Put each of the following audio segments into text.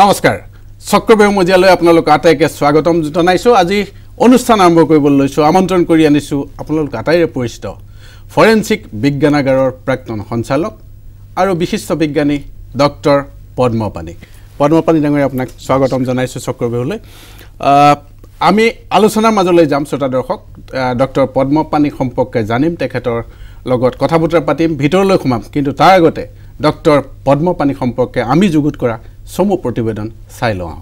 নমস্কাৰ চক্ৰবেহু মজিয়ালৈ আপোনালোক আটাইকে স্বাগতম জনাইছো আজি অনুষ্ঠান আৰম্ভ কৰিবলৈ লৈছো আমন্ত্ৰণ কৰি আনিছো আপোনালোক আটাইৰে পৰিচিত ফৰেনসিক বিজ্ঞানাগাৰৰ প্ৰাক্তন সঞ্চালক আৰু বিশিষ্ট বিজ্ঞানী ডক্টৰ পদ্মপানী ডাঙৰীয়া আপোনাক স্বাগতম জনাইছো চক্ৰবেহুলৈ আমি আলোচনাৰ মাজলৈ যাম শ্ৰোতা দৰ্শক ডক্টৰ পদ্মপানী সম্পৰ্কে জানিম তেখেতৰ লগত কথা বতৰা পাতিম ভিতৰলৈ সোমাম কিন্তু তাৰ আগতে ডক্টৰ পদ্মপানী সম্পৰ্কে আমি যুগুত কৰা সমু প্ৰতিবেদন চাই লওঁ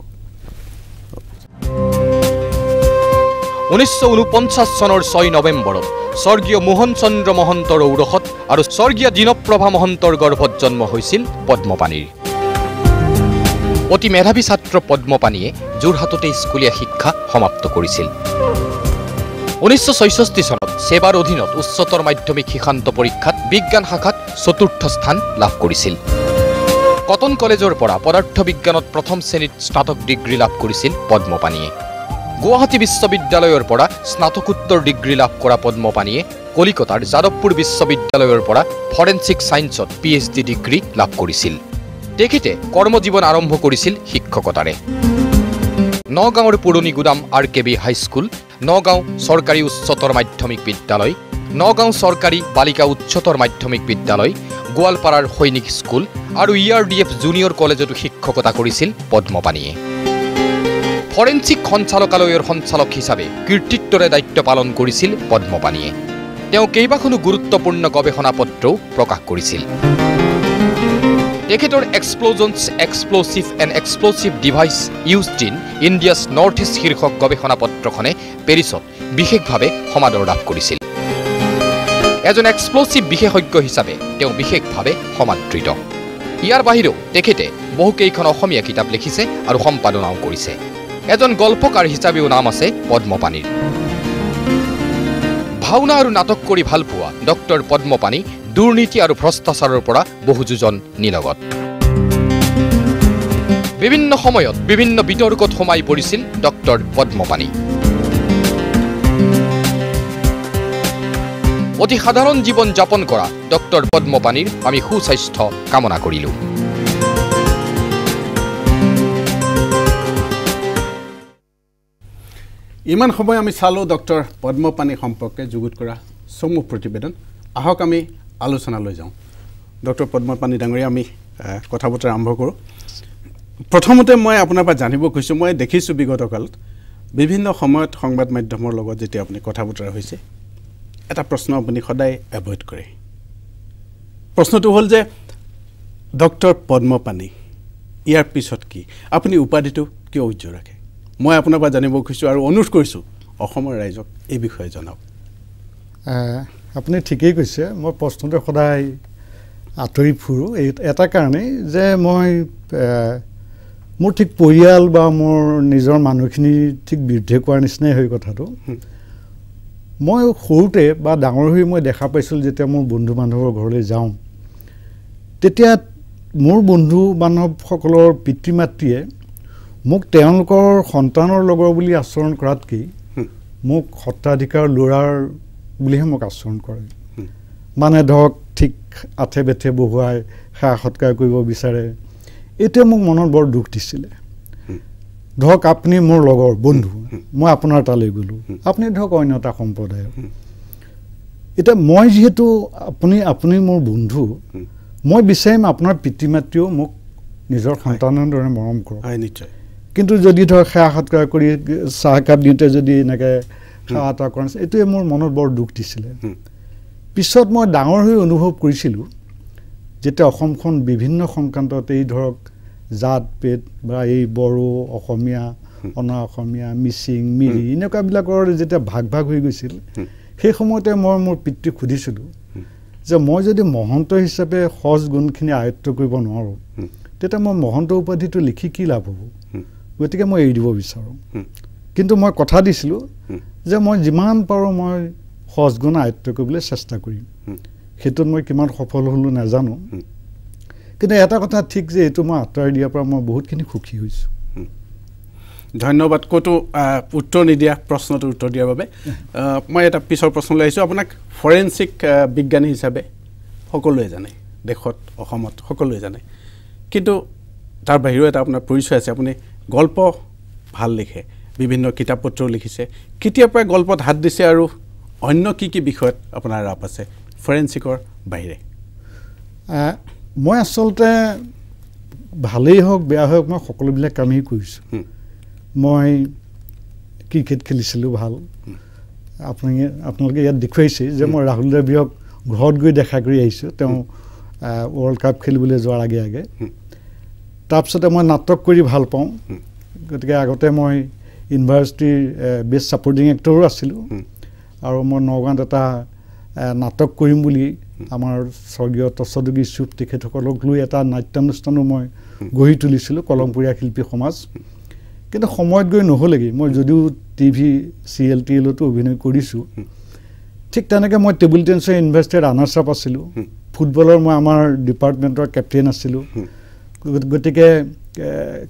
1949 চনৰ 6 নৱেম্বৰত স্বৰ্গীয় মোহন চন্দ্ৰ মহন্তৰ ঔৰসত আৰু স্বৰ্গীয় দীনপ্ৰভা মহন্তৰ গৰ্ভত জন্ম হৈছিল পদ্মপানীৰ অতি মেধাৱী ছাত্ৰ পদ্মপানীয়ে যোৰহাটতে স্কুলীয়া শিক্ষা সমাপ্ত কৰিছিল 1966 চনত সেৱাৰ অধীনত উচ্চতৰ মাধ্যমিক শিক্ষান্ত পৰীক্ষাত বিজ্ঞান শাখাত চতুৰ্থ স্থান লাভ কৰিছিল কটন কলেজৰ পৰা পদাৰ্থ বিজ্ঞানত প্ৰথম শ্ৰেণীত স্নাতক ডিগ্ৰী লাভ কৰিছিল পদ্মপানীয়ে গুৱাহাটী বিশ্ববিদ্যালয়ৰ পৰা স্নাতকোত্তৰ ডিগ্ৰী লাভ কৰা পদ্মপানীয়ে কলিকতাৰ যাদৱপুৰ বিশ্ববিদ্যালয়ৰ পৰা ফৰেনসিক সায়েন্সত পিএইচডি ডিগ্ৰী লাভ কৰিছিল তেখেতে কৰ্মজীৱন আৰম্ভ কৰিছিল শিক্ষকতাৰে নগাঁৱৰ পুৰণি গুদাম আৰকেবি হাইস্কুল নগাঁও চৰকাৰী উচ্চতৰ মাধ্যমিক বিদ্যালয় নগাঁও চৰকাৰী বালিকা উচ্চতৰ মাধ্যমিক বিদ্যালয় গোৱালপাৰাৰ সৈনিক স্কুল আৰু ইআৰডিএফ জুনিয়ৰ কলেজতো শিক্ষকতা কৰিছিল পদ্মপানীয়ে ফৰেনসিক সঞ্চালকালয়ৰ সঞ্চালক হিচাপে কীৰ্তিত্বৰে দায়িত্ব পালন কৰিছিল পদ্মপানীয়ে তেওঁ কেইবাখনো গুৰুত্বপূৰ্ণ গৱেষণা পত্ৰও প্ৰকাশ কৰিছিল তেখেতৰ explosions explosive and explosive device used in India's north east শীৰ্ষক গৱেষণা পত্ৰখনে পেৰিছত বিশেষভাৱে সমাদৰ লাভ কৰিছিল এজন এক্সপ্লোচিভ বিশেষজ্ঞ হিচাপে তেওঁ বিশেষভাৱে সমাদৃত ইয়াৰ বাহিৰেও তেখেতে বহুকেইখন অসমীয়া কিতাপ লিখিছে আৰু সম্পাদনাও কৰিছে এজন গল্পকাৰ হিচাপেও নাম আছে পদ্মপানীৰ ভাওনা আৰু নাটক কৰি ভাল পোৱা ডক্টৰ পদ্মপানী দুৰ্নীতি আৰু ভ্ৰষ্টাচাৰৰ পৰা বহুযোজন নিলগত বিভিন্ন সময়ত বিভিন্ন বিতৰ্কত সোমাই পৰিছিল ডক্টৰ পদ্মপানী অতি সাধাৰণ জীৱন যাপন কৰা ডক্টৰ পদ্মপানীৰ আমি সুস্বাস্থ্য কামনা কৰিলো ইমান সময় আমি চালো ডক্টৰ পদ্মপানী সম্পৰ্কে যুগুত কৰা সমু প্ৰতিবেদন আহক আমি আলোচনালৈ যাওঁ ডক্টৰ পদ্মপানী ডাঙৰীয়া আমি কথা বতৰা আৰম্ভ কৰোঁ প্ৰথমতে মই আপোনাৰ পৰা জানিব খুজিছোঁ মই দেখিছোঁ বিগত কালত বিভিন্ন সময়ত সংবাদ মাধ্যমৰ লগত যেতিয়া আপুনি কথা বতৰা হৈছে এটা প্ৰশ্ন আপুনি সদায় এভয়েড কৰে প্ৰশ্নটো হ'ল যে ডক্টৰ পদ্মপানী ইয়াৰ পিছত কি আপুনি উপাধিটো কিয় উজ্জ্বল ৰাখে মই আপোনাৰ পৰা জানিব খুজিছোঁ আৰু অনুৰোধ কৰিছোঁ অসমৰ ৰাইজক এই বিষয়ে জনাওক আপুনি ঠিকেই কৈছে মই প্ৰশ্নটো সদায় আঁতৰি ফুৰোঁ এই এটা কাৰণেই যে মই মোৰ ঠিক পৰিয়াল বা মোৰ নিজৰ মানুহখিনি ঠিক বিৰুদ্ধে কোৱাৰ নিচিনাই হয় কথাটো মই সৰুতে বা ডাঙৰ হৈ মই দেখা পাইছিলোঁ যেতিয়া মোৰ বন্ধু বান্ধৱৰ ঘৰলৈ যাওঁ তেতিয়া মোৰ বন্ধু বান্ধৱসকলৰ পিতৃ মাতৃয়ে মোক তেওঁলোকৰ সন্তানৰ লগৰ বুলি আচৰণ কৰাতকৈ মোক সত্ৰাধিকাৰ ল'ৰাৰ বুলিহে মোক আচৰণ কৰে মানে ধৰক ঠিক আঠে বেঠে বহুৱাই সেৱা সৎকাৰ কৰিব বিচাৰে এতিয়া মোক মনত বৰ দুখ দিছিলে ধৰক আপুনি মোৰ লগৰ বন্ধু মই আপোনাৰ তালৈ গ'লোঁ আপুনি ধৰক অন্য এটা সম্প্ৰদায়ৰ এতিয়া মই যিহেতু আপুনি মোৰ বন্ধু মই বিচাৰিম আপোনাৰ পিতৃ মাতৃও মোক নিজৰ সন্তানৰ দৰে মৰম কৰক নিশ্চয় কিন্তু যদি ধৰক সেৱা সৎকাৰ কৰি চাহ একাপ দিওঁতে যদি এনেকৈ সেৱা এটা কৰা নাছিল এইটোৱে মোৰ মনত বৰ দুখ দিছিলে পিছত মই ডাঙৰ হৈ অনুভৱ কৰিছিলোঁ যেতিয়া অসমখন বিভিন্ন সংক্ৰান্তত এই ধৰক জাত পেট বা এই বড়ো অসমীয়া অনা অসমীয়া মিচিং মিৰি এনেকুৱাবিলাকৰ যেতিয়া ভাগ ভাগ হৈ গৈছিল সেই সময়তে মই মোৰ পিতৃক সুধিছিলোঁ যে মই যদি মহন্ত হিচাপে সজ গুণখিনি আয়ত্ব কৰিব নোৱাৰোঁ তেতিয়া মই মহন্ত উপাধিটো লিখি কি লাভ হ'ব গতিকে মই এৰি দিব বিচাৰোঁ কিন্তু মই কথা দিছিলোঁ যে মই যিমান পাৰোঁ মই সজগুণ আয়ত্ব কৰিবলৈ চেষ্টা কৰিম সেইটোত মই কিমান সফল হ'লোঁ নাজানো কিন্তু এটা কথা ঠিক যে এইটো মই আঁতৰাই দিয়াৰ পৰা মই বহুতখিনি সুখী হৈছোঁ ধন্যবাদ ক'তো উত্তৰ নিদিয়া প্ৰশ্নটোৰ উত্তৰ দিয়াৰ বাবে মই এটা পিছৰ প্ৰশ্নলৈ আহিছোঁ আপোনাক ফৰেনসিক বিজ্ঞানী হিচাপে সকলোৱে জানে দেশত অসমত সকলোৱে জানে কিন্তু তাৰ বাহিৰেও এটা আপোনাৰ পৰিচয় আছে, আপুনি গল্প ভাল লিখে, বিভিন্ন কিতাপ পত্ৰও লিখিছে। কেতিয়াৰ পৰা গল্পত হাত দিছে আৰু অন্য কি কি বিষয়ত আপোনাৰ ৰাপ আছে ফৰেনচিকৰ বাহিৰে? মই আচলতে ভালেই হওক বেয়া হওক মই সকলোবিলাক কামেই কৰিছোঁ। মই ক্ৰিকেট খেলিছিলোঁ ভাল, আপোনালোকে ইয়াত দেখুৱাইছে যে মই ৰাহুল দ্ৰাবিড়ক ঘৰত গৈ দেখা কৰি আহিছোঁ, তেওঁ ৱৰ্ল্ড কাপ খেলিবলৈ যোৱাৰ আগে আগে। তাৰপিছতে মই নাটক কৰি ভাল পাওঁ, গতিকে আগতে মই ইউনিভাৰ্চিটিৰ বেষ্ট ছাপৰ্টিং এক্টৰো আছিলোঁ আৰু মই নগাঁৱত এটা নাটক কৰিম বুলি আমাৰ স্বৰ্গীয় তচদুগী ইছুফ তেখেতসকলক লৈ এটা নাট্যানুষ্ঠানো মই গঢ়ি তুলিছিলোঁ, কলমপুৰীয়া শিল্পী সমাজ। কিন্তু সময়ত গৈ নহ'লেগৈ। মই যদিও টিভি চিৰিয়েল টিৰিয়েলতো অভিনয় কৰিছোঁ, ঠিক তেনেকৈ মই টেবুল টেনিছৰ ইউনিভাৰ্চিটিৰ ৰানাৰ্ছ আপ আছিলোঁ, ফুটবলৰ মই আমাৰ ডিপাৰ্টমেণ্টৰ কেপ্টেইন আছিলোঁ। গতিকে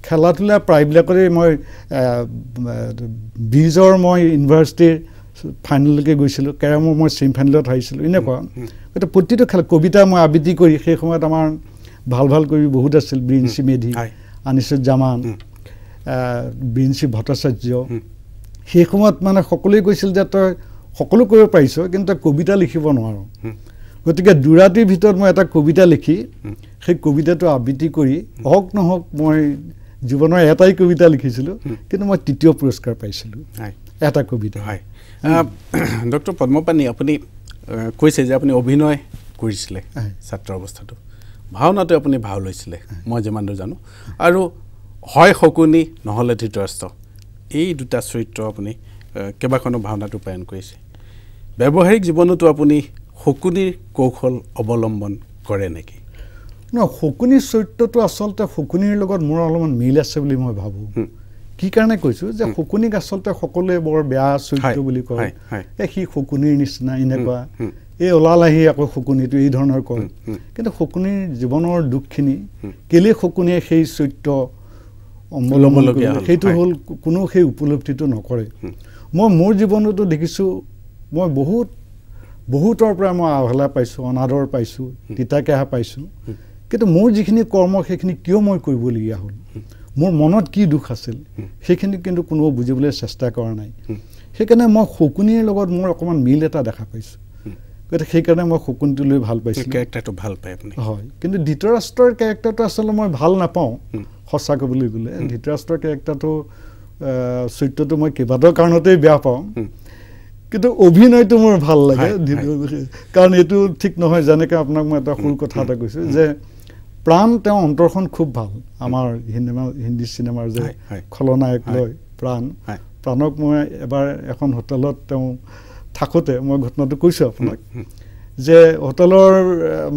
খেলা ধূলা প্ৰায়বিলাকতে মই ব্ৰিজৰ মই ইউনিভাৰ্চিটিৰ ফাইনেললৈকে গৈছিলোঁ, কেৰমৰ মই ছেমি ফাইনেলত হাৰিছিলোঁ, এনেকুৱা। গতিকে প্ৰতিটো খেল কবিতা মই আবৃত্তি কৰি, সেই সময়ত আমাৰ ভাল ভাল কবি বহুত আছিল, বিৰিঞ্চি মেধি, আনিছুজ্জামান, বিৰিঞ্চি ভট্টাচাৰ্য। সেই সময়ত মানে সকলোৱে কৈছিল যে তই সকলো কৰিব পাৰিছ কিন্তু তই কবিতা লিখিব নোৱাৰ। গতিকে দুৰাতিৰ ভিতৰত মই এটা কবিতা লিখি সেই কবিতাটো আবৃত্তি কৰি হওক নহওক মই জীৱনৰ এটাই কবিতা লিখিছিলোঁ, কিন্তু মই তৃতীয় পুৰস্কাৰ পাইছিলোঁ এটা কবিতা। হয়, ডক্টৰ পদ্মপাণি, আপুনি কৈছে যে আপুনি অভিনয় কৰিছিলে ছাত্ৰ অৱস্থাটো, ভাওনাটো আপুনি ভাও লৈছিলে মই যিমান দূৰ জানো, আৰু হয় শকুনি নহ'লে ধৃতৰাষ্ট্ৰ এই দুটা চৰিত্ৰ আপুনি কেইবাখনো ভাওনাত ৰূপায়ণ কৰিছে। ব্যৱহাৰিক জীৱনতো আপুনি শকুনিৰ কৌশল অৱলম্বন কৰে নেকি? নহয়, শকুনিৰ চৰিত্ৰটো আচলতে শকুনিৰ লগত মোৰ অলপমান মিল আছে বুলি মই ভাবোঁ। কি কাৰণে কৈছোঁ যে শকুনিক আচলতে সকলোৱে বৰ বেয়া চৰিত্ৰ বুলি কয়, সি শকুনিৰ নিচিনা এনেকুৱা, এই ওলাল আহি আকৌ শকুনিটো এই ধৰণৰ কয়। কিন্তু শকুনিৰ জীৱনৰ দুখখিনি কেলে শকুনিয়ে সেই চৰিত্ৰ অৱলম্বন কৰে সেইটো হ'ল কোনো সেই উপলব্ধিটো নকৰে। মই মোৰ জীৱনতো দেখিছোঁ, মই বহুতৰ পৰা মই অৱহেলা পাইছোঁ, অনাদৰ পাইছোঁ, তিতাকেহা পাইছোঁ, কিন্তু মোৰ যিখিনি কৰ্ম সেইখিনি কিয় মই কৰিবলগীয়া হ'ল, মোৰ মনত কি দুখ আছিল সেইখিনি কিন্তু কোনেও বুজিবলৈ চেষ্টা কৰা নাই। সেইকাৰণে মই শকুনিৰ লগত মোৰ অকণমান মিল এটা দেখা পাইছোঁ, গতিকে সেইকাৰণে মই শকুনিটো লৈ ভাল পাইছোঁ। কেৰেক্টাৰটো ভাল পায় আপুনি? হয়, কিন্তু ধৃতৰাষ্ট্ৰৰ কেৰেক্টাৰটো আচলতে মই ভাল নাপাওঁ সঁচা ক'বলৈ গ'লে। ধৃতৰাষ্ট্ৰৰ কেৰেক্টাৰটো চৰিত্ৰটো মই কেইবাটাও কাৰণতেই বেয়া পাওঁ, কিন্তু অভিনয়টো মোৰ ভাল লাগে। কাৰণ এইটো ঠিক নহয়, যেনেকৈ আপোনাক মই এটা সৰু কথা এটা কৈছোঁ যে প্ৰাণ তেওঁ অন্তৰখন খুব ভাল। আমাৰ হিন্দী চিনেমাৰ যে খলনায়ক লয় প্ৰাণক মই এবাৰ এখন হোটেলত তেওঁ থাকোঁতে মই ঘটনাটো কৈছোঁ আপোনাক, যে হোটেলৰ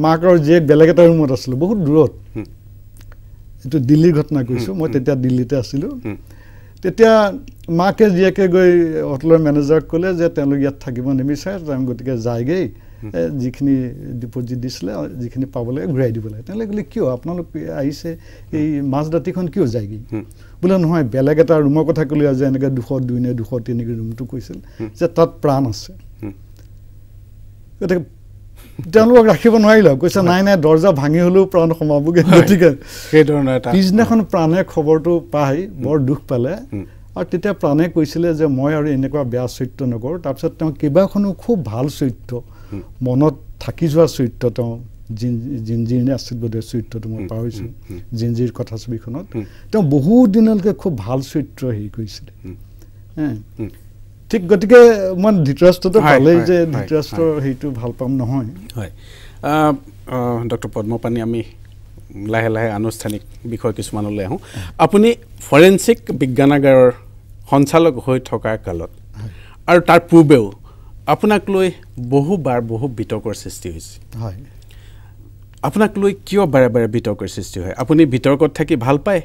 মাক আৰু জীয়েক বেলেগ এটা ৰুমত আছিলোঁ, বহুত দূৰত। এইটো দিল্লীৰ ঘটনা কৈছোঁ, মই তেতিয়া দিল্লীতে আছিলোঁ। তেতিয়া মাকে জীয়েকে গৈ হোটেলৰ মেনেজাৰক ক'লে যে তেওঁলোক ইয়াত থাকিব নিবিচাৰে, তেওঁ গতিকে যায়গৈ, যিখিনি ডিপজিট দিছিলে যিখিনি পাব লাগে ঘূৰাই দিব লাগে। তেওঁলোকে ক'লে কিয় আপোনালোক আহিছে, এই মাজৰাতিখন কিয় যায়গৈ? বোলে নহয়, বেলেগ এটা ৰুমৰ কথা ক'লে যে এনেকৈ 202 নে 203 ৰুমটো কৈছিল যে তাত প্ৰাণ আছে। গতিকে তেওঁলোকক ৰাখিব নোৱাৰিলে, কৈছে নাই নাই দৰ্জা ভাঙি হ'লেও প্ৰাণ সোমাবগৈ। গতিকে সেইধৰণৰ পিছদিনাখন প্ৰাণে খবৰটো পাই বৰ দুখ পালে, আৰু তেতিয়া প্ৰাণে কৈছিলে যে মই আৰু এনেকুৱা বেয়া চৰিত্ৰ নকৰোঁ। তাৰপিছত তেওঁ কেইবাখনো খুব ভাল চৰিত্ৰ, মনত থাকি যোৱা চৰিত্ৰ, তেওঁ জিঞ্জিৰ নে আছিল বোধহয় চৰিত্ৰটো মই পাহৰিছোঁ, জিঞ্জিৰ কথা ছবিখনত তেওঁ বহুত দিনলৈকে খুব ভাল চৰিত্ৰ হেৰি কৰিছিলে। ঠিক, গতিকে মই ধৃতৰাষ্ট্ৰটো পালেই যে ধৃতৰাষ্ট্ৰৰ হেৰিটো ভাল পাম নহয়। হয়, ডক্টৰ পদ্মপাণি, আমি লাহে লাহে আনুষ্ঠানিক বিষয় কিছুমানলৈ আহোঁ। আপুনি ফৰেনচিক বিজ্ঞানাগাৰৰ সঞ্চালক হৈ থকাৰ কালত আৰু তাৰ পূৰ্বেও আপোনাক লৈ বহুবাৰ বহু বিতৰ্কৰ সৃষ্টি হৈছে। হয়, আপোনাক লৈ কিয় বাৰে বাৰে বিতৰ্কৰ সৃষ্টি হয়? আপুনি বিতৰ্কত থাকি ভাল পায়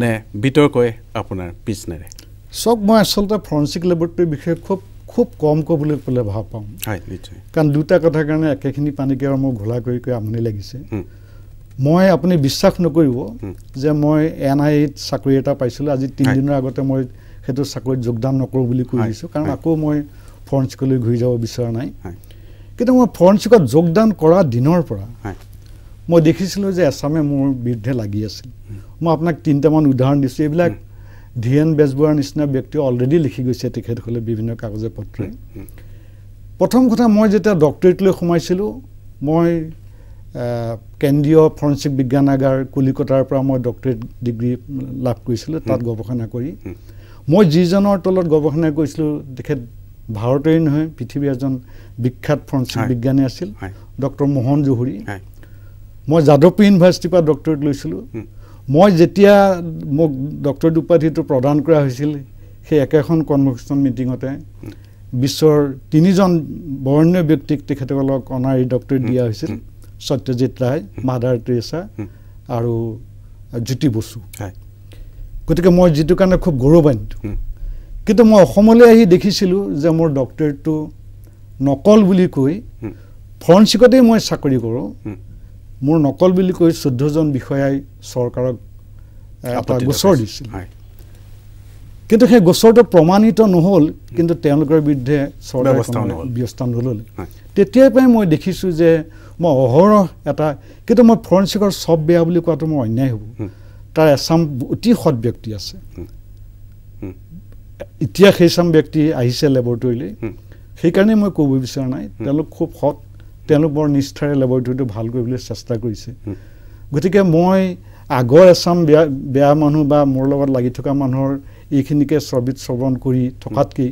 নে বিতৰ্কই আপোনাৰ পিছ নেৰে? চাওক, মই আচলতে ফৰেনচিক লেবৰেটৰীৰ বিষয়ে খুব কম ক'বলৈ পালে ভাল পাওঁ। হয়, নিশ্চয়। কাৰণ দুটা কথাৰ কাৰণে একেখিনি পানীকে আৰু মোৰ ঘোলা কৰি আমনি লাগিছে। মই আপুনি বিশ্বাস নকৰিব যে মই NIAত চাকৰি এটা পাইছিলোঁ। আজি 3 দিনৰ আগতে মই সেইটো চাকৰিত যোগদান নকৰোঁ বুলি কৈ দিছোঁ, কাৰণ আকৌ মই ফৰেনচিকলৈ ঘূৰি যাব বিচৰা নাই। কিন্তু মই ফৰেনচিকত যোগদান কৰা দিনৰ পৰা মই দেখিছিলোঁ যে এছামে মোৰ বিৰুদ্ধে লাগি আছিল মই আপোনাক তিনিটামান উদাহৰণ দিছোঁ এইবিলাক ধীৰেন বেজবৰুৱাৰ নিচিনা ব্যক্তিয়ে অলৰেডি লিখি গৈছে তেখেতসকলে বিভিন্ন কাগজে পত্ৰে প্ৰথম কথা মই যেতিয়া ডক্টৰেট লৈ সোমাইছিলোঁ মই কেন্দ্ৰীয় ফৰেনচিক বিজ্ঞানাগাৰ কলিকতাৰ পৰা মই ডক্টৰেট ডিগ্ৰী লাভ কৰিছিলোঁ তাত গৱেষণা কৰি মই যিজনৰ তলত গৱেষণা কৰিছিলোঁ তেখেত ভাৰতৰে নহয় পৃথিৱীৰ এজন বিখ্যাত ফৰেনচিক বিজ্ঞানী আছিল ডক্টৰ মোহন জহুৰী মই যাদৱপুৰ ইউনিভাৰ্চিটিৰ পৰা ডক্টৰেট লৈছিলোঁ মই যেতিয়া মোক ডক্টৰেট উপাধিটো প্ৰদান কৰা হৈছিল সেই একেখন কনভকেশ্যন মিটিঙতে বিশ্বৰ তিনিজন বৰেণ্য ব্যক্তিক তেখেতসকলক অনাৰী ডক্টৰেট দিয়া হৈছিল সত্যজিৎ ৰায় মাদাৰ টেৰেছা আৰু জ্যোতি বসু গতিকে মই যিটো কাৰণে খুব গৌৰৱান্বিত কিন্তু মই অসমলৈ আহি দেখিছিলোঁ যে মোৰ ডক্টৰেটটো নকল বুলি কৈ ফৰেনচিকতেই মই চাকৰি কৰোঁ মোৰ নকল বুলি কৈ 14জন বিষয়াই চৰকাৰক এটা গোচৰ দিছিল কিন্তু সেই গোচৰটো প্ৰমাণিত নহ'ল কিন্তু তেওঁলোকৰ বিৰুদ্ধে চৰকাৰে ব্যৱস্থা নল'লে তেতিয়াৰ পৰাই মই দেখিছোঁ যে মই অহৰহ এটা কিন্তু মই ফৰেনচিকৰ চব বেয়া বুলি কোৱাটো মোৰ অন্যায় হ'ব তাৰ এছাম অতি সৎ ব্যক্তি আছে এতিয়া সেইচাম ব্যক্তি আহিছে লেবৰেটৰীলৈ সেইকাৰণে মই ক'ব বিচৰা নাই তেওঁলোক খুব সৎ তেওঁলোক বৰ নিষ্ঠাৰে লেবৰেটৰীটো ভাল কৰিবলৈ চেষ্টা কৰিছে গতিকে মই আগৰ এছাম বেয়া মানুহ বা মোৰ লগত লাগি থকা মানুহৰ এইখিনিকে শ্ৰৱণ কৰি থকাতকৈ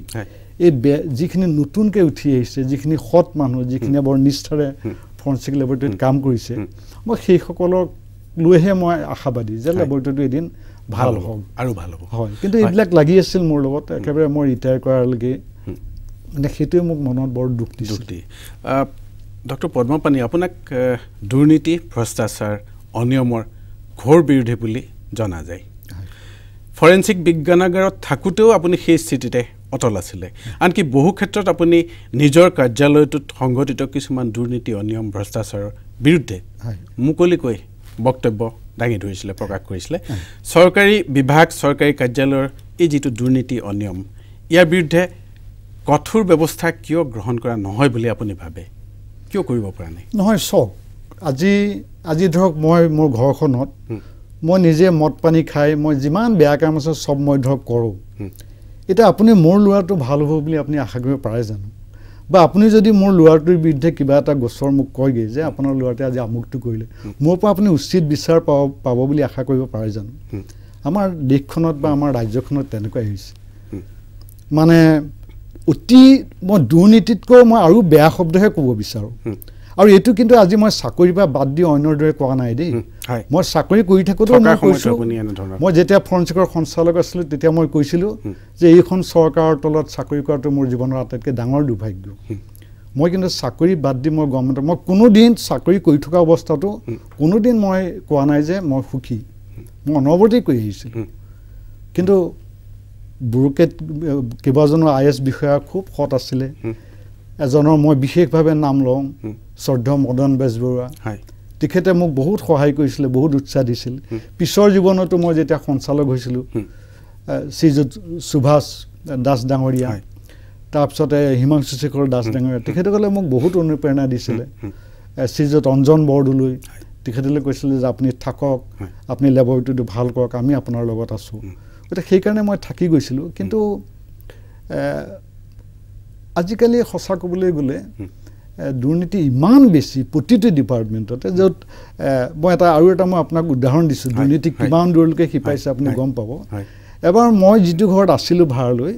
এই যিখিনি নতুনকৈ উঠি আহিছে যিখিনি সৎ মানুহ যিখিনি বৰ নিষ্ঠাৰে ফৰেনচিক লেবৰেটৰীত কাম কৰিছে মই সেইসকলক লৈহে মই আশাবাদী যে লেবৰেটৰীটো এদিন ভাল হওক আৰু ভাল হ'ব হয় কিন্তু এইবিলাক লাগি আছিল মোৰ লগত একেবাৰে মই ৰিটায়াৰ কৰালৈকে মানে সেইটোৱে মোক মনত বৰ দুখ দিছিল ডক্টৰ পদ্মপাণি আপোনাক দুৰ্নীতি ভ্ৰষ্টাচাৰ অনিয়মৰ ঘোৰ বিৰোধী বুলি জনা যায় ফৰেনচিক বিজ্ঞানাগাৰত থাকোঁতেও আপুনি সেই স্থিতিতে অটল আছিলে আনকি বহু ক্ষেত্ৰত আপুনি নিজৰ কাৰ্যালয়টোত সংঘটিত কিছুমান দুৰ্নীতি অনিয়ম ভ্ৰষ্টাচাৰৰ বিৰুদ্ধে মুকলিকৈ বক্তব্য দাঙি ধৰিছিলে প্ৰকাশ কৰিছিলে চৰকাৰী বিভাগ চৰকাৰী কাৰ্যালয়ৰ এই যিটো দুৰ্নীতি অনিয়ম ইয়াৰ বিৰুদ্ধে কঠোৰ ব্যৱস্থা কিয় গ্ৰহণ কৰা নহয় বুলি আপুনি ভাবে কিয় কৰিব পৰা নাই নহয় চাওক আজি ধৰক মই মোৰ ঘৰখনত মই নিজে মদ পানী খাই মই যিমান বেয়া কাম আছে চব মই ধৰক কৰোঁ এতিয়া আপুনি মোৰ ল'ৰাটো ভাল হ'ব বুলি আপুনি আশা কৰিব পাৰে জানো বা আপুনি যদি মোৰ ল'ৰাটোৰ বিৰুদ্ধে কিবা এটা গোচৰ মোক কয়গৈ যে আপোনাৰ ল'ৰাটোৱে আজি আমুকটো কৰিলে মোৰ পৰা আপুনি উচিত বিচাৰ পাব বুলি আশা কৰিব পাৰে জানো আমাৰ দেশখনত বা আমাৰ ৰাজ্যখনত তেনেকুৱাই হৈছে মানে অতি মই দুৰ্নীতিতকৈ মই আৰু বেয়া শব্দহে ক'ব বিচাৰোঁ আৰু এইটো কিন্তু আজি মই চাকৰি পৰা বাদ দি অন্যৰ দৰে কোৱা নাই দেই মই চাকৰি কৰি থাকোঁতেও মই কৈছোঁ মই যেতিয়া ফৰেনচিকৰ সঞ্চালক আছিলোঁ তেতিয়া মই কৈছিলোঁ যে এইখন চৰকাৰৰ তলত চাকৰি কৰাটো মোৰ জীৱনৰ আটাইতকৈ ডাঙৰ দুৰ্ভাগ্য মই কিন্তু চাকৰি বাদ দি মই গভৰ্ণমেণ্টৰ মই কোনোদিন চাকৰি কৰি থকা অৱস্থাটো কোনোদিন মই কোৱা নাই যে মই সুখী মই অনবৰতেই কৰি আহিছিলোঁ কিন্তু বুৰকেট কেইবাজনো IAS বিষয়া খুব সৎ আছিলে এজনৰ মই বিশেষভাৱে নাম লওঁ শ্ৰদ্ধেয় মদন বেজবৰুৱা তেখেতে মোক বহুত সহায় কৰিছিলে বহুত উৎসাহ দিছিল পিছৰ জীৱনতো মই যেতিয়া সঞ্চালক হৈছিলোঁ শ্ৰীযুত সুভাষ দাস ডাঙৰীয়া তাৰপিছতে হিমাংশু শেখৰ দাস ডাঙৰীয়া তেখেতসকলে মোক বহুত অনুপ্ৰেৰণা দিছিলে শ্ৰীযুত অঞ্জন বৰদলৈ তেখেতসকলে কৈছিলে যে আপুনি থাকক আপুনি লেবৰেটৰীটো ভাল কৰক আমি আপোনাৰ লগত আছোঁ গতিকে সেইকাৰণে মই থাকি গৈছিলোঁ কিন্তু আজিকালি সঁচা ক'বলৈ গ'লে দুৰ্নীতি ইমান বেছি প্ৰতিটো ডিপাৰ্টমেণ্টতে য'ত মই আৰু এটা মই আপোনাক উদাহৰণ দিছোঁ দুৰ্নীতি কিমান দূৰলৈকে শিপাইছে আপুনি গম পাব এবাৰ মই যিটো ঘৰত আছিলোঁ ভাড়ালৈ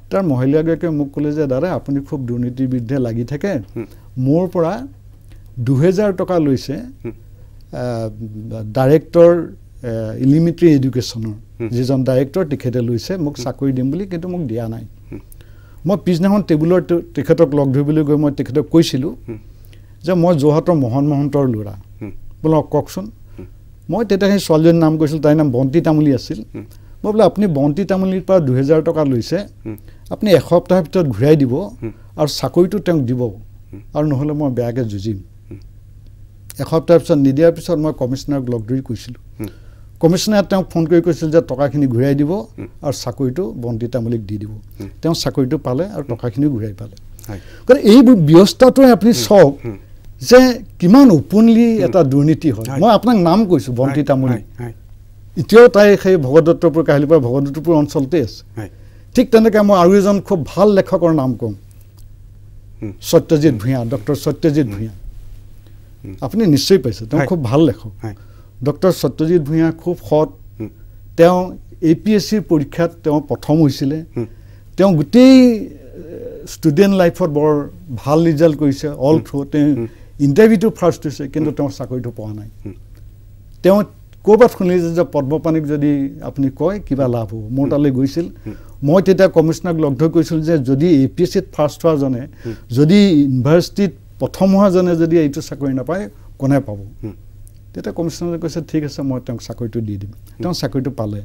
তাৰ মহিলাগৰাকীয়ে মোক ক'লে যে দাদা আপুনি খুব দুৰ্নীতিৰ বিৰুদ্ধে লাগি থাকে মোৰ পৰা 2000 টকা লৈছে ডাইৰেক্টৰ এলিমেণ্টাৰী এডুকেশ্যনৰ যিজন ডাইৰেক্টৰ তেখেতে লৈছে মোক চাকৰি দিম বুলি কিন্তু মোক দিয়া নাই মই পিছদিনাখন টেবুলৰ তেখেতক লগ ধৰিবলৈ গৈ মই তেখেতক কৈছিলোঁ যে মই যোৰহাটৰ মোহন মহন্তৰ ল'ৰা বোলে কওকচোন মই তেতিয়া সেই ছোৱালীজনীৰ নাম কৈছিলোঁ তাইৰ নাম বন্তি তামুলী আছিল মই বোলে আপুনি বন্তি তামুলীৰ পৰা 2000 টকা লৈছে আপুনি এসপ্তাহৰ ভিতৰত ঘূৰাই দিব আৰু চাকৰিটো তেওঁক দিব আৰু নহ'লে মই বেয়াকৈ যুঁজিম এসপ্তাহৰ পিছত নিদিয়াৰ পিছত মই কমিশ্যনাৰক লগ ধৰি কৈছিলোঁ কমিশ্যনাৰে তেওঁক ফোন কৰি কৈছিল যে টকাখিনি ঘূৰাই দিব আৰু চাকৰিটো বন্তি তামুলীক দি দিব তেওঁ চাকৰিটো পালে আৰু টকাখিনিও ঘূৰাই পালে গতিকে এই ব্যৱস্থাটোৱে আপুনি চাওক যে কিমান ওপেনলি এটা দুৰ্নীতি হয় মই আপোনাক নাম কৈছো বন্তি তামুলী এতিয়াও তাই সেই ভগদত্তপুৰ কাহিলীপাৰা ভগদত্তপুৰ অঞ্চলতে আছে ঠিক তেনেকৈ মই আৰু এজন খুব ভাল লেখকৰ নাম কম সত্যজিৎ ভূঞা ডক্টৰ সত্যজিৎ ভূঞা আপুনি নিশ্চয় পাইছে তেওঁ খুব ভাল লেখক ডক্টৰ সত্যজিৎ ভূঞা খুব সৎ তেওঁ APSCৰ পৰীক্ষাত তেওঁ প্ৰথম হৈছিলে তেওঁ গোটেই ষ্টুডেণ্ট লাইফত বৰ ভাল ৰিজাল্ট কৰিছে অল থ্ৰু তেওঁ ইণ্টাৰভিউটো ফাৰ্ষ্ট হৈছে কিন্তু তেওঁ চাকৰিটো পোৱা নাই তেওঁ ক'ৰবাত শুনিলে যে পদ্মপাণিক যদি আপুনি কয় কিবা লাভ হ'ব মোৰ তালৈ গৈছিল মই তেতিয়া কমিশ্যনাৰক লগ ধৰি কৈছিলোঁ যে যদি APSCত ফাৰ্ষ্ট হোৱাজনে যদি ইউনিভাৰ্চিটিত প্ৰথম হোৱাজনে যদি এইটো চাকৰি নাপায় কোনে পাব তেতিয়া কমিশ্যনাৰে কৈছে ঠিক আছে মই তেওঁক চাকৰিটো দি দিম তেওঁ চাকৰিটো পালে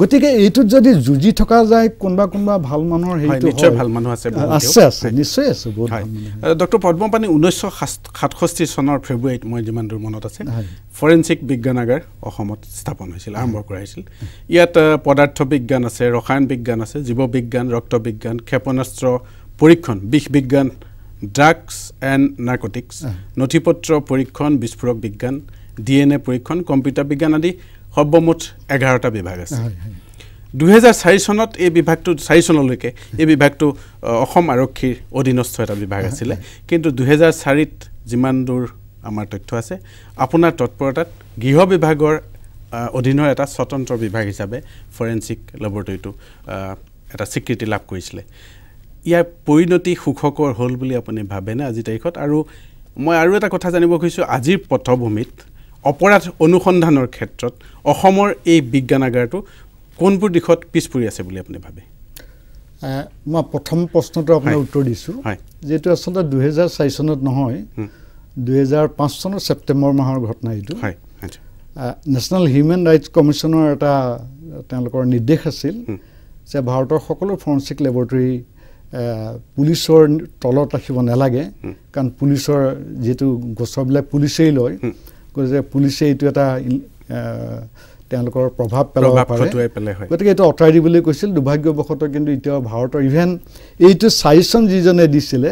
গতিকে এইটোত যদি যুঁজি থকা যায় কোনোবা ভাল মানুহৰ হেৰিটো নিশ্চয় ভাল মানুহ আছে আছে নিশ্চয় আছে বহুত ডক্টৰ পদ্মপাণি 1967 চনৰ ফেব্ৰুৱাৰীত মই যিমান দূৰ মনত আছে ফৰেনচিক বিজ্ঞানাগাৰ অসমত স্থাপন হৈছিল আৰম্ভ কৰা হৈছিল ইয়াত পদাৰ্থ বিজ্ঞান আছে ৰসায়ন বিজ্ঞান আছে জীৱ বিজ্ঞান ৰক্ত বিজ্ঞান ক্ষেপণাস্ত্ৰ পৰীক্ষণ বিষ বিজ্ঞান ড্ৰাগছ এণ্ড নাৰ্কটিক্স নথিপত্ৰ পৰীক্ষণ বিস্ফোৰক বিজ্ঞান DNA পৰীক্ষণ কম্পিউটাৰ বিজ্ঞান আদি সৰ্বমুঠ 11টা বিভাগ আছে 2004 চনত এই বিভাগটো 4 চনলৈকে এই বিভাগটো অসম আৰক্ষীৰ অধীনস্থ এটা বিভাগ আছিল কিন্তু 2004ত যিমান দূৰ আমাৰ তথ্য আছে আপোনাৰ তৎপৰতাত গৃহ বিভাগৰ অধীনৰ এটা স্বতন্ত্ৰ বিভাগ হিচাপে ফৰেনচিক লেবৰেটৰীটো এটা স্বীকৃতি লাভ কৰিছিল ইয়াৰ পৰিণতি সুখকৰ হ'ল বুলি আপুনি ভাবেনে আজি তাৰিখত আৰু মই আৰু এটা কথা জানিব খুজিছোঁ আজিৰ পটভূমিত অপৰাধ অনুসন্ধানৰ ক্ষেত্ৰত অসমৰ এই বিজ্ঞানাগাৰটো কোনবোৰ দিশত পিছ পৰি আছে বুলি আপুনি ভাবে মই প্ৰথম প্ৰশ্নটো আপোনাৰ উত্তৰ দিছোঁ যেটো আচলতে 2004 চনত নহয় 2005 চনৰ ছেপ্টেম্বৰ মাহৰ ঘটনা এইটো নেশ্যনেল হিউমেন ৰাইটছ কমিশ্যনৰ এটা তেওঁলোকৰ নিৰ্দেশ আছিল যে ভাৰতৰ সকলো ফৰেনচিক লেবৰেটৰী পুলিচৰ তলত ৰাখিব নালাগে কাৰণ পুলিচৰ যেটো গোচৰবিলাক পুলিচেই লয় যে পুলিচে এইটো এটা তেওঁলোকৰ প্ৰভাৱ পেলাব পাৰে গতিকে এইটো অঁতৰাই দিবলৈ কৈছিল দুৰ্ভাগ্যবশতঃ কিন্তু এতিয়া ভাৰতৰ ইভেন এইটো সাজেশ্যন যিজনে দিছিলে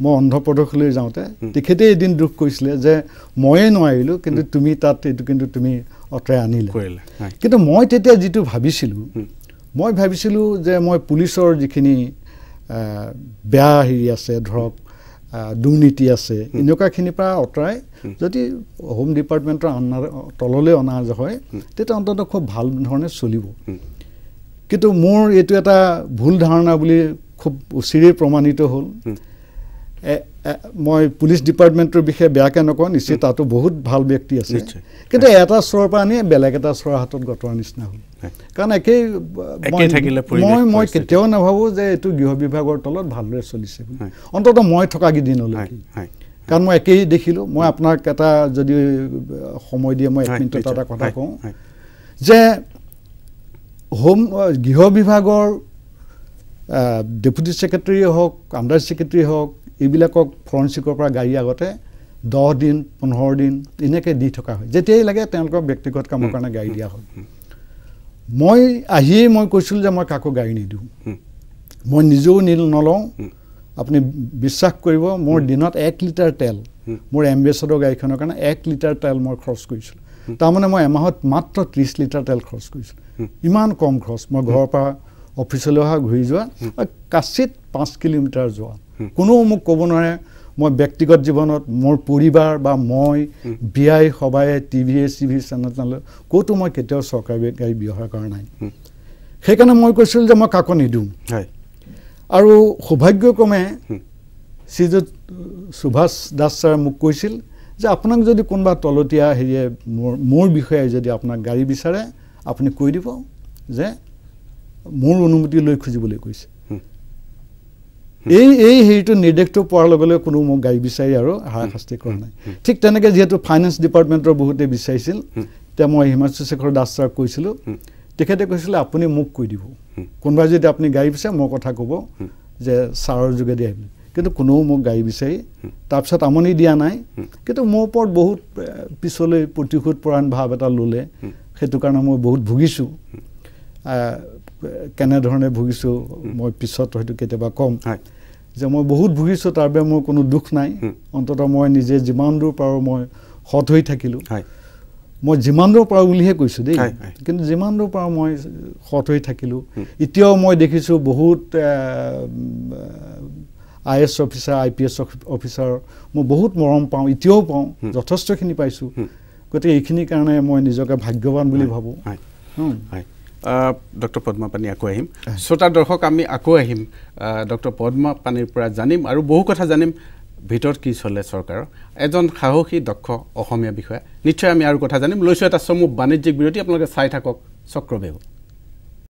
মই অন্ধ্ৰপ্ৰদেশলৈ যাওঁতে তেখেতে এদিন দুখ কৰিছিলে যে ময়ে নোৱাৰিলোঁ কিন্তু তুমি তাত এইটো কিন্তু তুমি অঁতৰাই আনিলা কিন্তু মই তেতিয়া যিটো ভাবিছিলোঁ যে মই পুলিচৰ যিখিনি বেয়া হেৰি আছে ধৰক দুৰ্নীতি আছে এনেকুৱাখিনিৰ পৰা অঁতৰাই যদি হোম ডিপাৰ্টমেণ্টৰ তললৈ অনা হয় তেতিয়া অন্ততঃ খুব ভাল ধৰণে চলিব কিন্তু মোৰ এইটো এটা ভুল ধাৰণা বুলি খুব উচিৰেই প্ৰমাণিত হ'ল মই পুলিচ ডিপাৰ্টমেণ্টৰ বিষয়ে বেয়াকৈ নকওঁ নিশ্চয় তাতো বহুত ভাল ব্যক্তি আছে কিন্তু এটা চৰৰ পৰা আনি বেলেগ এটা চৰৰ হাতত গতোৱাৰ নিচিনা হ'ল কাৰণ মই কেতিয়াও নাভাবোঁ যে এইটো গৃহ বিভাগৰ তলত ভালদৰে চলিছে অন্ততঃ মই থকা কেইদিনলৈকে কাৰণ মই একেই দেখিলোঁ মই আপোনাক এটা যদি সময় দিয়ে মই 1 মিনিটত এটা কথা কওঁ যে গৃহ বিভাগৰ ডেপুটি ছেক্ৰেটাৰীয়ে হওক আণ্ডাৰ ছেক্ৰেটাৰী হওক এইবিলাকক ফৰেনচিকৰ পৰা গাড়ী আগতে 10 দিন 15 দিন এনেকৈ দি থকা হয় যেতিয়াই লাগে তেওঁলোকৰ ব্যক্তিগত কামৰ কাৰণে গাড়ী দিয়া হয় মই আহিয়েই মই কৈছিলোঁ যে মই কাকো গাড়ী নিদিওঁ মই নিজেও নলওঁ আপুনি বিশ্বাস কৰিব মোৰ দিনত 1 লিটাৰ তেল মোৰ এম্বেছাডৰ গাড়ীখনৰ কাৰণে 1 লিটাৰ তেল মই খৰচ কৰিছিলোঁ তাৰমানে মই এমাহত মাত্ৰ 30 লিটাৰ তেল খৰচ কৰিছিলোঁ ইমান কম খৰচ মই ঘৰৰ পৰা অফিচলৈ অহা ঘূৰি যোৱা কাচিত 5 কিলোমিটাৰ যোৱা কোনো মোক ক'ব নোৱাৰে মই ব্যক্তিগত জীৱনত মোৰ পৰিবাৰ বা মই বিআই সভায়ে টিভিয়ে চিভি চেনেল ক'তো মই কেতিয়াও চৰকাৰী গাড়ী ব্যৱহাৰ কৰা নাই সেইকাৰণে মই কৈছিলোঁ যে মই কাকো নিদিওঁ আৰু সৌভাগ্যক্ৰমে শ্ৰীযুত সুভাষ দাস ছাৰে মোক কৈছিল যে আপোনাক যদি কোনোবা তলতীয়া হেৰিয়ে মোৰ বিষয়ে যদি আপোনাক গাড়ী বিচাৰে আপুনি কৈ দিব যে মোৰ অনুমতি লৈ খুজিবলৈ কৈছে এই হেৰিটো নিৰ্দেশটো পোৱাৰ লগে লগে কোনো মোক গাড়ী বিচাৰি আৰু হাৰাশাস্তি কৰা নাই ঠিক তেনেকৈ যিহেতু ফাইনেন্স ডিপাৰ্টমেণ্টৰ বহুতে বিচাৰিছিল তেতিয়া মই হিমাংশু শেখৰ দাস ছাৰক কৈছিলোঁ তেখেতে কৈছিলে আপুনি মোক কৈ দিব কোনোবাই যদি আপুনি গাড়ী বিচাৰে মোৰ কথা ক'ব যে ছাৰৰ যোগেদি আহিব কিন্তু কোনেও মোক গাড়ী বিচাৰি তাৰপিছত আমনি দিয়া নাই কিন্তু মোৰ ওপৰত বহুত পিছলৈ প্ৰতিশোধ পৰায়ণ ভাৱ এটা ল'লে সেইটো কাৰণে মই বহুত ভুগিছোঁ কেনেধৰণে ভুগিছোঁ মই পিছত হয়তো কেতিয়াবা ক'ম যে মই বহুত ভুগিছোঁ তাৰ বাবে মোৰ কোনো দুখ নাই অন্ততঃ মই নিজে যিমান দূৰ পাৰোঁ মই সৎ হৈ থাকিলোঁ মই যিমান দূৰ পাৰোঁ বুলিহে কৈছোঁ দেই কিন্তু যিমান দূৰ পাৰোঁ মই সৎ হৈ থাকিলোঁ এতিয়াও মই দেখিছোঁ বহুত IAS অফিচাৰ IPS অফিচাৰ মই বহুত মৰম পাওঁ এতিয়াও পাওঁ যথেষ্টখিনি পাইছোঁ গতিকে এইখিনিৰ কাৰণে মই নিজকে ভাগ্যৱান বুলি ভাবোঁ ডক্টৰ পদ্মা পানী আকৌ আহিম শ্ৰোতা দৰ্শক আমি আকৌ আহিম ডক্টৰ পদ্মা পানীৰ পৰা জানিম আৰু বহু কথা জানিম ভিতৰত কি চলে চৰকাৰৰ এজন সাহসী দক্ষ অসমীয়া বিষয়া নিশ্চয় আমি আৰু কথা জানিম লৈছোঁ এটা চমু বাণিজ্যিক বিৰতি আপোনালোকে চাই থাকক চক্ৰবেহু